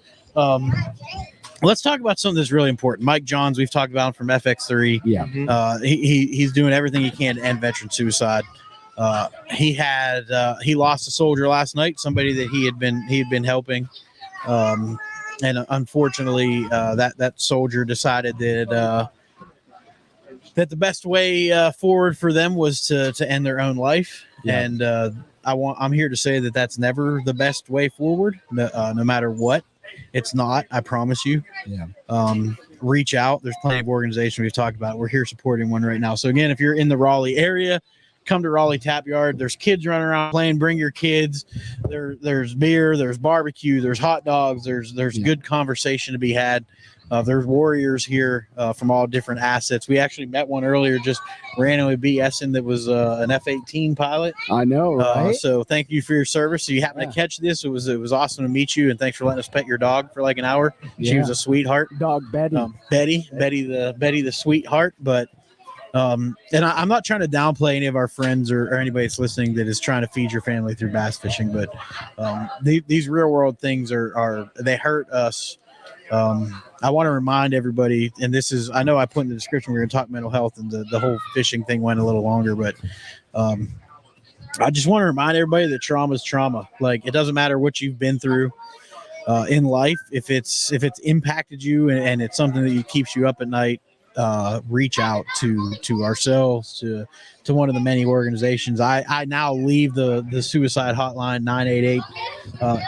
Let's talk about something that's really important. Mike Johns, we've talked about him from FX3. Yeah. He's doing everything he can to end veteran suicide. He lost a soldier last night, somebody that he had been helping, and unfortunately that soldier decided that the best way forward for them was to end their own life. And I'm here to say that that's never the best way forward. No matter what, it's not. I promise you. Yeah. Reach out. There's plenty of organizations we've talked about. We're here supporting one right now. So again, if you're in the Raleigh area, come to Raleigh Tap Yard. There's kids running around playing. Bring your kids. There's beer. There's barbecue. There's hot dogs. There's good conversation to be had. There's warriors here from all different assets. We actually met one earlier, just randomly BSing that was an F-18 pilot. I know, right? So thank you for your service. So you happened to catch this. It was awesome to meet you, and thanks for letting us pet your dog for like an hour. She was a sweetheart. Dog Betty. Betty the sweetheart. But and I'm not trying to downplay any of our friends or anybody that's listening that is trying to feed your family through bass fishing, but these real world things are they hurt us. I want to remind everybody, and this is, I know I put in the description, we're going to talk mental health, and the whole fishing thing went a little longer, but I just want to remind everybody that trauma is trauma. Like, it doesn't matter what you've been through in life. If it's impacted you and it's something that keeps you up at night, reach out to ourselves, to one of the many organizations. I now leave the suicide hotline 988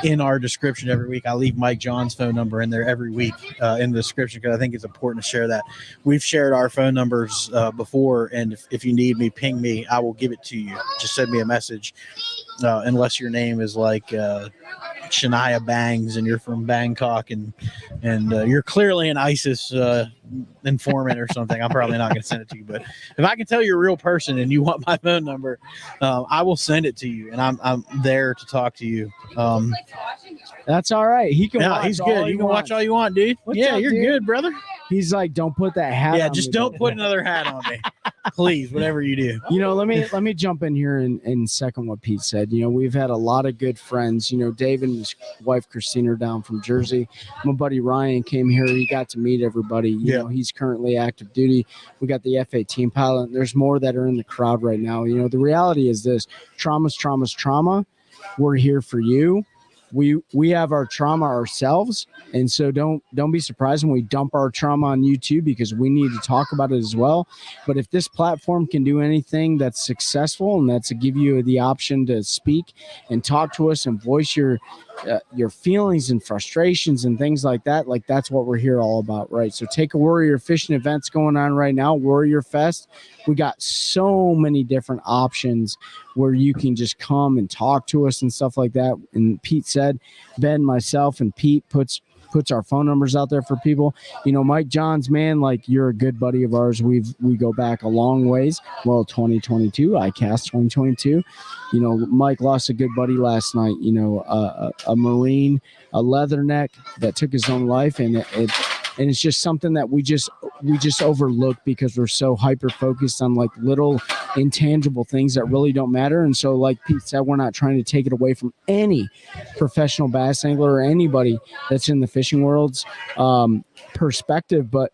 in our description every week. I leave Mike John's phone number in there every week in the description, because I think it's important to share that. We've shared our phone numbers before, and if you need me, ping me. I will give it to you. Just send me a message, unless your name is like Shania Bangs and you're from Bangkok and you're clearly an ISIS informant or something. I'm probably not going to send it to you, but if I can tell you're a real person and you want my phone number, I will send it to you, and I'm there to talk to you. That's all right. He can. Yeah, he's good. You can watch all you want, dude. What's yeah, up, you're dude? good, brother. He's like, don't put that hat. Yeah, on just me, don't brother. put another hat on me, please. Whatever you do. You know, let me jump in here and second what Pete said. You know, we've had a lot of good friends. You know, Dave and his wife Christina are down from Jersey. My buddy Ryan came here. He got to meet everybody. You know, he's currently active duty. We got the F-18 pilot. And there's more that are in the crowd right now. You know, the reality is this: trauma's trauma. We're here for you. We have our trauma ourselves, and so don't be surprised when we dump our trauma on YouTube, because we need to talk about it as well. But if this platform can do anything that's successful, and that's to give you the option to speak and talk to us and voice your feelings and frustrations and things like that, like that's what we're here all about, right? So take a Warrior Fishing events going on right now, Warrior Fest. We got so many different options where you can just come and talk to us and stuff like that. And Pete said, Ben, myself, and Pete puts our phone numbers out there for people. You know, Mike Johns, man, like, you're a good buddy of ours. We go back a long ways. Well, 2022, ICAST 2022. You know, Mike lost a good buddy last night. You know, a Marine, a leatherneck that took his own life, and it's just something that we just overlook because we're so hyper focused on like little intangible things that really don't matter. And so, like Pete said, we're not trying to take it away from any professional bass angler or anybody that's in the fishing world's perspective, but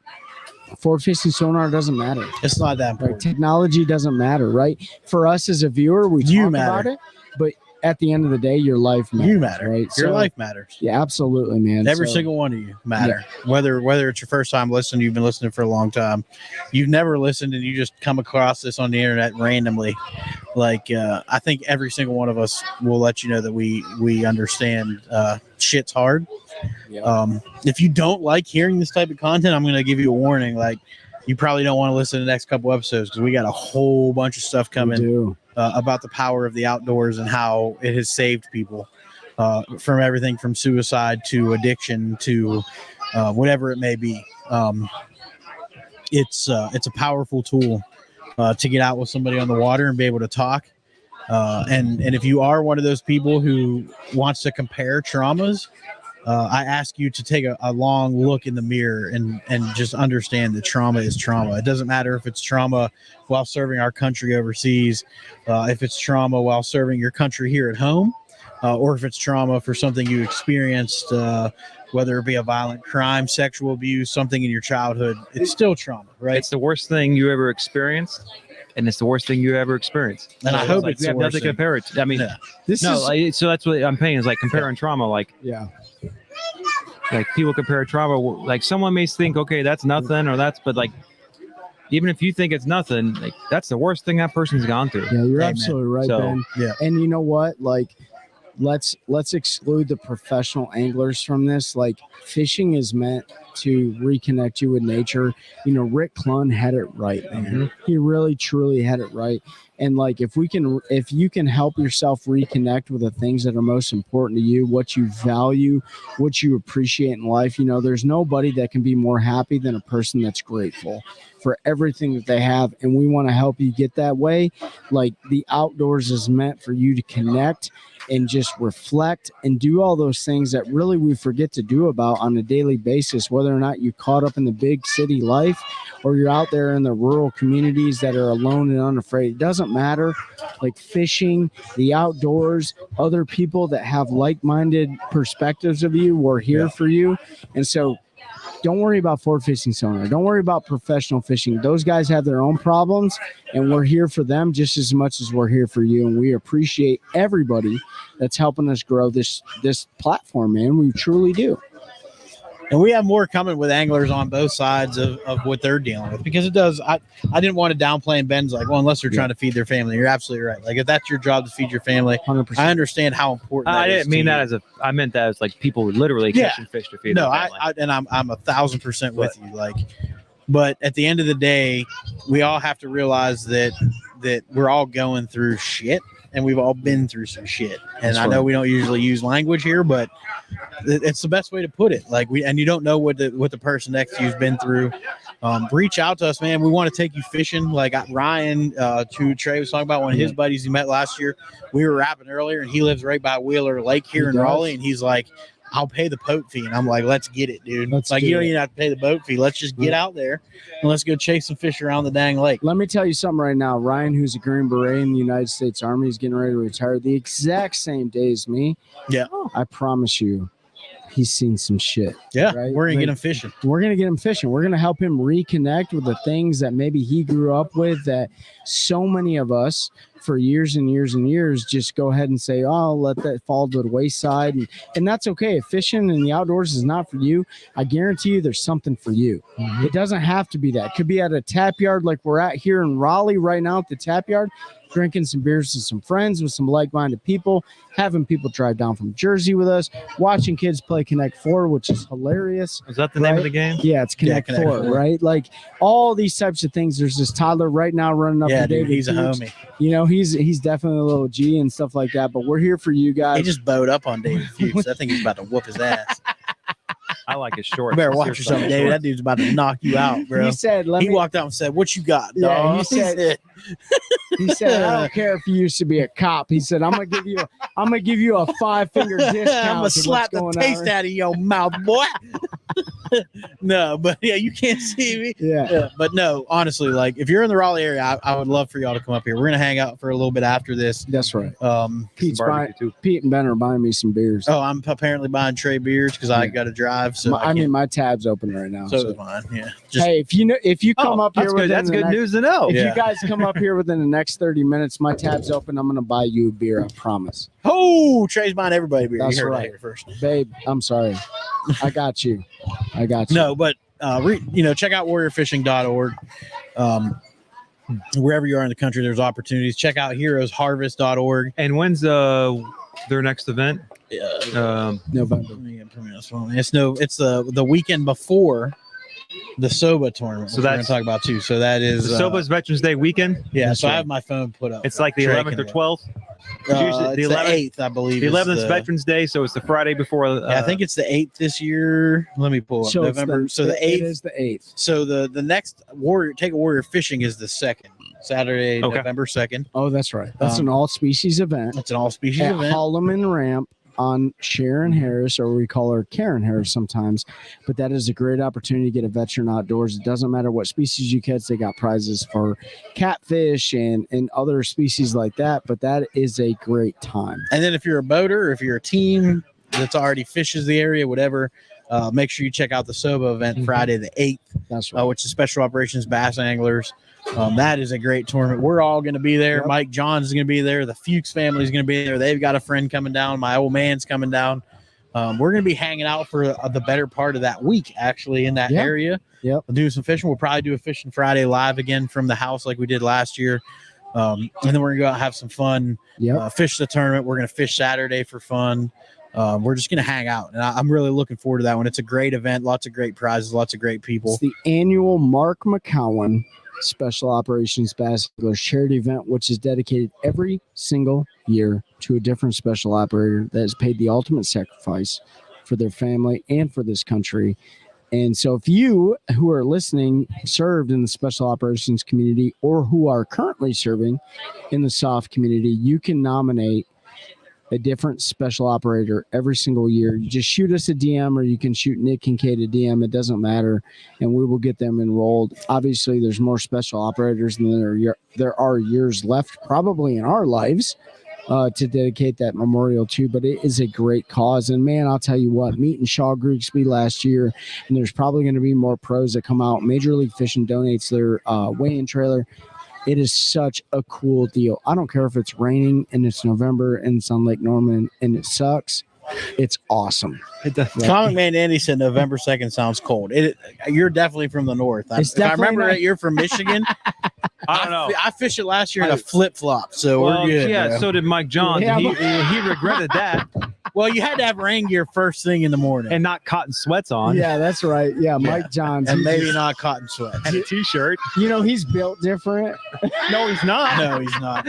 forward fishing sonar doesn't matter. It's not that important. Right? Technology doesn't matter, right? For us as a viewer, we talk about it, but at the end of the day, your life matters. You matter, right? Your life matters. Yeah, absolutely, man. Every single one of you matter. Yeah. Whether it's your first time listening, you've been listening for a long time, you've never listened, and you just come across this on the internet randomly. Like, I think every single one of us will let you know that we understand shit's hard. Yeah. If you don't like hearing this type of content, I'm going to give you a warning. Like, you probably don't want to listen to the next couple episodes, because we got a whole bunch of stuff coming about the power of the outdoors and how it has saved people from everything from suicide to addiction to whatever it may be. It's a powerful tool to get out with somebody on the water and be able to talk. And if you are one of those people who wants to compare traumas, I ask you to take a long look in the mirror and just understand that trauma is trauma. It doesn't matter if it's trauma while serving our country overseas, if it's trauma while serving your country here at home, or if it's trauma for something you experienced, whether it be a violent crime, sexual abuse, something in your childhood. It's still trauma, right? It's the worst thing you ever experienced, and it's the worst thing you ever experienced. And I hope like it's we have the worst nothing to compare it to. I mean, so that's what I'm saying is like comparing trauma. Like, like people compare trauma. Like someone may think, okay, that's nothing, or but like even if you think it's nothing, like, that's the worst thing that person's gone through. Yeah, you're Amen. absolutely right, So, Ben. yeah. And you know what? Like, let's exclude the professional anglers from this. Like, fishing is meant to reconnect you with nature. You know, Rick Clunn had it right, man. He really truly had it right. And like, if you can help yourself reconnect with the things that are most important to you, what you value, what you appreciate in life, you know, there's nobody that can be more happy than a person that's grateful for everything that they have. And we want to help you get that way. Like, the outdoors is meant for you to connect and just reflect and do all those things that really we forget to do about on a daily basis, whether or not you caught up in the big city life or you're out there in the rural communities that are alone and unafraid. It doesn't matter. Like, fishing, the outdoors, other people that have like-minded perspectives of you, we're here for you. And so don't worry about Ford Fishing Sonar. Don't worry about professional fishing. Those guys have their own problems, and we're here for them just as much as we're here for you. And we appreciate everybody that's helping us grow this platform, man. We truly do. And we have more coming with anglers on both sides of what they're dealing with, because it does. I didn't want to downplay, and Ben's like, well, unless they're trying to feed their family. You're absolutely right. Like, if that's your job to feed your family, 100%. I understand how important that I is didn't mean to that you. I meant that as like people literally catching fish to feed No, their family. I'm 1,000% with you. Like, but at the end of the day, we all have to realize that we're all going through shit, and we've all been through some shit. And I know we don't usually use language here, but it's the best way to put it. Like, you don't know what the person next to you's been through. Reach out to us, man. We want to take you fishing. Like, Ryan, who Trey was talking about, one of his buddies he met last year. We were rapping earlier, and he lives right by Wheeler Lake here in Raleigh, and he's like, I'll pay the boat fee. And I'm like, let's get it, dude. You don't even have to pay the boat fee. Let's just get out there and let's go chase some fish around the dang lake. Let me tell you something right now. Ryan, who's a Green Beret in the United States Army, is getting ready to retire the exact same day as me. Yeah. I promise you, he's seen some shit. Yeah. Right? We're going to get him fishing. We're going to get him fishing. We're going to help him reconnect with the things that maybe he grew up with, that so many of us for years and years and years just go ahead and say, oh, let that fall to the wayside. And that's okay. If fishing in the outdoors is not for you, I guarantee you there's something for you. It doesn't have to be that. It could be at a tap yard like we're at here in Raleigh right now at the tap yard, drinking some beers with some friends, with some like-minded people, having people drive down from Jersey with us, watching kids play Connect 4, which is hilarious. Is that the name of the game? Yeah, it's Connect 4, right? Like, all these types of things. There's this toddler right now running up to David. Dude, he's a Hughes. homie. You know, he's definitely a little G and stuff like that, but we're here for you guys. He just bowed up on David Fuchs. I think he's about to whoop his ass. I like his shorts. You better watch yourself, David. That dude's about to knock you out, bro. He said, He walked out and said, what you got, Yeah, dog? he said, I don't care if you used to be a cop. He said, I'm gonna give you a 5-finger discount. I'm gonna slap the taste out of your mouth, boy. No, but yeah, you can't see me. Yeah. But no, honestly, like, if you're in the Raleigh area, I would love for y'all to come up here. We're gonna hang out for a little bit after this. That's right. Pete and Ben are buying me some beers. Oh, I'm apparently buying Trey beers because I got to drive. So my tab's open right now. So is mine. Yeah. Hey, if you come up here, that's good news to know. If you guys come up here within the next 30 minutes, my tab's open. I'm gonna buy you a beer. I promise. Oh, Trey's buying everybody beer. That's you heard right. it here first, babe. I'm sorry. I got you. No, but check out warriorfishing.org. Wherever you are in the country, there's opportunities. Check out heroesharvest.org. And when's their next event? November. It's the weekend before the SOBA tournament. So that's going to talk about too. So that is SOBA's Veterans Day weekend. Yeah. So I have my phone put up. It's like the 11th or 12th. It's the 8th, I believe. The 11th is Veterans Day, so it's the Friday before. I think it's the 8th this year. Let me pull up November. So the 8th is the 8th. So the next Take a Warrior Fishing is the 2nd, Saturday, November 2nd. Oh, that's right. That's an all-species event. It's an all-species at event. Holloman Ramp on Sharon Harris, or we call her Karen Harris sometimes. But that is a great opportunity to get a veteran outdoors. It doesn't matter what species you catch. They got prizes for catfish and other species like that. But that is a great time. And then if you're a boater, if you're a team that's already fishes the area, whatever, make sure you check out the SOBA event Friday the 8th. That's right. Which is Special Operations Bass Anglers. That is a great tournament. We're all going to be there. Yep. Mike Johns is going to be there. The Fuchs family is going to be there. They've got a friend coming down. My old man's coming down. We're going to be hanging out for the better part of that week, actually, in that area. Yep. We'll do some fishing. We'll probably do a Fishing Friday live again from the house like we did last year. And then we're going to go out and have some fun, fish the tournament. We're going to fish Saturday for fun. We're just going to hang out. And I'm really looking forward to that one. It's a great event. Lots of great prizes, lots of great people. It's the annual Mark McCowan Special Operations Bass Anglers charity event, which is dedicated every single year to a different special operator that has paid the ultimate sacrifice for their family and for this country. And so if you who are listening served in the special operations community or who are currently serving in the SOF community, you can nominate a different special operator every single year. You just shoot us a DM, or you can shoot Nick Kincaid a DM. It doesn't matter, and we will get them enrolled. Obviously, there's more special operators than there are years left, probably in our lives, to dedicate that memorial to. But it is a great cause, and man, I'll tell you what, meeting Shaw Grigsby last year, and there's probably going to be more pros that come out. Major League Fishing donates their weigh-in trailer. It is such a cool deal. I don't care if it's raining and it's November and it's on Lake Norman and it sucks. It's awesome. Comic Man Andy said November 2nd sounds cold. You're definitely from the north. If I remember right, you're from Michigan. I don't know. I fished it last year in a flip-flop, so we're good. Yeah, bro. so did Mike Johns. Yeah, he regretted that. Well, you had to have rain gear first thing in the morning. And not cotton sweats on. Yeah, that's right. Yeah, Mike Johns. And maybe not cotton sweats. And a t-shirt. You know, he's built different. No, he's not. No, he's not.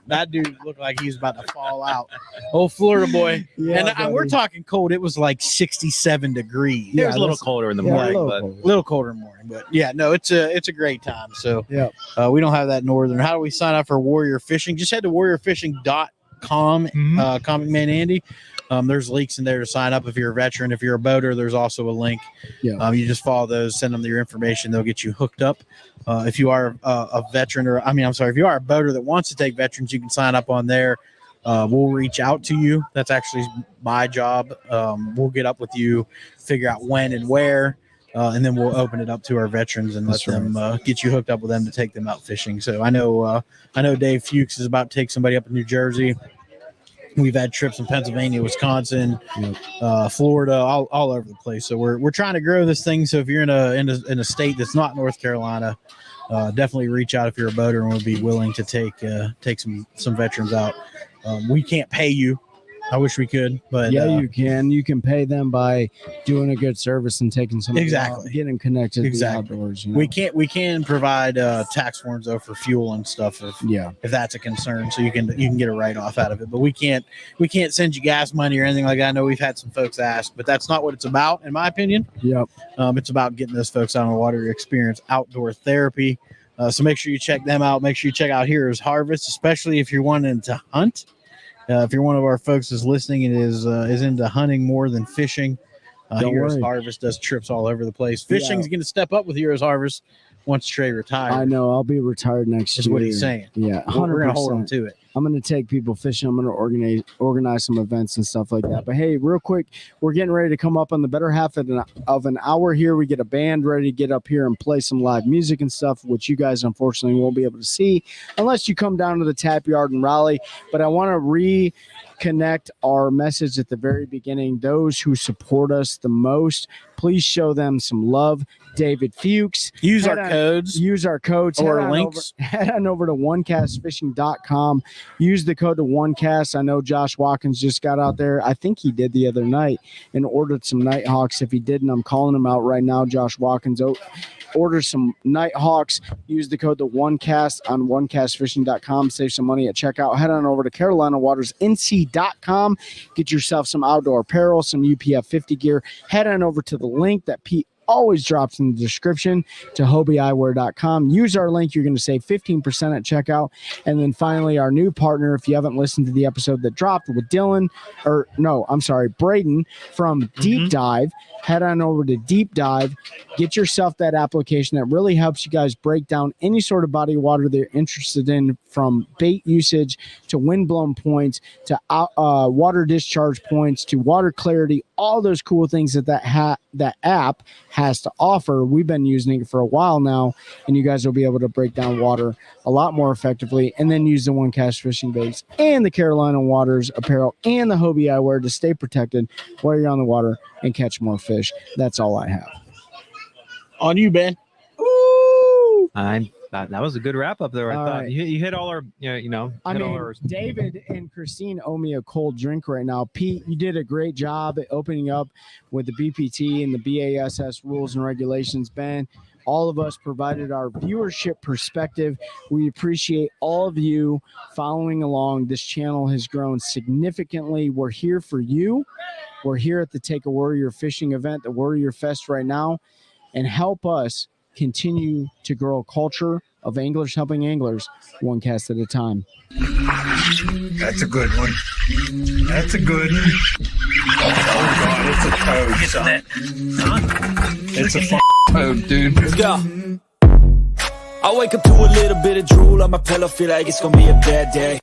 That dude looked like he was about to fall out. Old Florida boy. Yeah, and we're talking cold. It was like 67 degrees. It was a little colder in the morning, a little colder in the morning. But yeah, no, it's a great time. So yeah, we don't have that northern. How do we sign up for Warrior Fishing? Just head to warriorfishing.com. Comic Man Andy. There's links in there to sign up if you're a veteran. If you're a boater, there's also a link. Yeah. You just follow those, send them your information. They'll get you hooked up. If you are a veteran, if you are a boater that wants to take veterans, you can sign up on there. We'll reach out to you. That's actually my job. We'll get up with you, figure out when and where, and then we'll open it up to our veterans and let them get you hooked up with them to take them out fishing. So I know Dave Fuchs is about to take somebody up in New Jersey. We've had trips in Pennsylvania, Wisconsin, Florida, all over the place. So we're trying to grow this thing. So if you're in a state that's not North Carolina, definitely reach out if you're a boater, and we'll be willing to take some veterans out. We can't pay you. I wish we could, but you can. You can pay them by doing a good service and taking some out, getting connected to the outdoors. You know? We can provide tax forms though for fuel and stuff if that's a concern, so you can get a write off out of it. But we can't send you gas money or anything like that. I know we've had some folks ask, but that's not what it's about, in my opinion. Yep. It's about getting those folks out on the water to experience outdoor therapy. So make sure you check them out. Make sure you check out Heroes Harvest, especially if you're wanting to hunt. If you're one of our folks that's listening and is into hunting more than fishing, Heroes Harvest does trips all over the place. Fishing's going to step up with Heroes Harvest once Trey retires. I know. I'll be retired next year. Is what he's saying. Yeah, 100%. We're going to hold him to it. I'm going to take people fishing. I'm going to organize some events and stuff like that. But hey, real quick, we're getting ready to come up on the better half of an hour here. We get a band ready to get up here and play some live music and stuff, which you guys unfortunately won't be able to see unless you come down to the Tap Yard in Raleigh. But I want to reconnect our message at the very beginning. Those who support us the most, please show them some love. David Fuchs. Use our codes or links. Head on over to OneCastFishing.com. Use the code to OneCast. I know Josh Watkins just got out there. I think he did the other night and ordered some Nighthawks. If he didn't, I'm calling him out right now. Josh Watkins, order some Nighthawks. Use the code to OneCast on OneCastFishing.com. Save some money at checkout. Head on over to CarolinaWatersNC.com. Get yourself some outdoor apparel, some UPF 50 gear. Head on over to the link that Pete always drops in the description to HobieEyewear.com. Use our link. You're going to save 15% at checkout. And then finally, our new partner, if you haven't listened to the episode that dropped with Braden from Deep Dive, head on over to Deep Dive. Get yourself that application that really helps you guys break down any sort of body of water they're interested in, from bait usage to wind-blown points to water discharge points to water clarity, all those cool things that that app has to offer. We've been using it for a while now, and you guys will be able to break down water a lot more effectively, and then use the OneCast fishing baits and the Carolina Waters apparel and the Hobie eyewear to stay protected while you're on the water and catch more fish. That's all I have. On you, Ben. That was a good wrap up there. I thought right. you hit all our, David and Christine owe me a cold drink right now. Pete, you did a great job at opening up with the BPT and the BASS rules and regulations. Ben, all of us provided our viewership perspective. We appreciate all of you following along. This channel has grown significantly. We're here for you. We're here at the Take a Warrior fishing event, the Warrior Fest right now, and help us continue to grow a culture of anglers helping anglers, one cast at a time. That's a good one. That's a good one. Oh God, it's a toad, son. It's a toad, dude. Let's go. I wake up to a little bit of drool on my pillow, feel like it's gonna be a bad day.